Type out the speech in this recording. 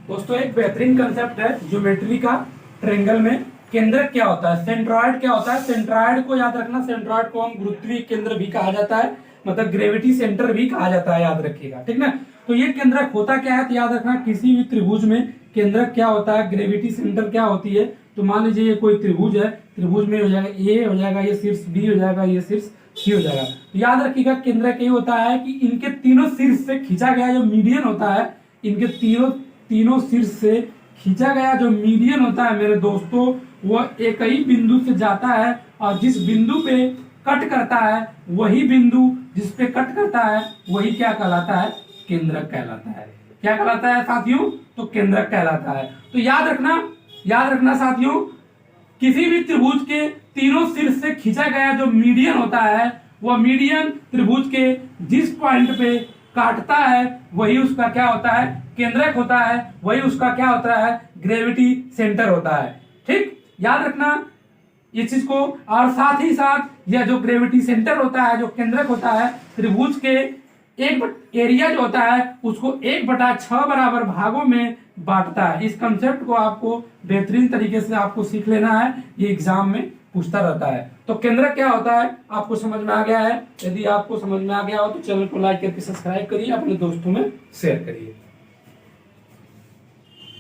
दोस्तों एक बेहतरीन कंसेप्ट है ज्योमेट्री का। ट्रायंगल में केंद्रक क्या होता है, सेंट्रॉइड क्या होता है। सेंट्रॉइड को याद रखना, सेंट्रॉइड को हम गुरुत्वीय केंद्र भी कहा जाता है, मतलब ग्रेविटी सेंटर भी कहा जाता है, याद रखिएगा, ठीक ना। तो ये केंद्रक होता क्या है, तो याद रखना किसी भी त्रिभुज में केंद्रक क्या होता है, ग्रेविटी सेंटर क्या होती है। तो मान लीजिए ये कोई त्रिभुज है, त्रिभुज में हो जाएगा ए हो जाएगा, ये शीर्ष बी हो जाएगा, ये शीर्ष सी हो जाएगा। तो याद रखिएगा केंद्रक ये होता है कि इनके तीनों शीर्ष से खींचा गया जो मीडियन होता है, इनके तीनों शीर्ष से खींचा गया जो मीडियन होता है मेरे दोस्तों, वो एक ही बिंदु से जाता है और जिस बिंदु पे कट करता है वही बिंदु जिस पे कट करता है वही क्या कहलाता है, केंद्रक कहलाता है। क्या कहलाता है साथियों, तो केंद्रक कहलाता है। तो याद रखना साथियों, किसी भी त्रिभुज के तीनों शीर्ष से खींचा गया जो मीडियन होता है, वह मीडियन त्रिभुज के जिस पॉइंट पे काटता है वही उसका क्या होता है, केंद्रक होता है, वही उसका क्या होता है, ग्रेविटी सेंटर होता है। ठीक, याद रखना इस चीज को। और साथ ही साथ यह जो ग्रेविटी सेंटर होता है, जो केंद्रक होता है, त्रिभुज के एक एरिया जो होता है उसको 1/6 बराबर भागों में बांटता है। इस कंसेप्ट को आपको बेहतरीन तरीके से आपको सीख लेना है, ये एग्जाम में पूछता रहता है। तो केंद्रक क्या होता है आपको समझ में आ गया है। यदि आपको समझ में आ गया हो तो चैनल को लाइक करके सब्सक्राइब करिए, अपने दोस्तों में शेयर करिए।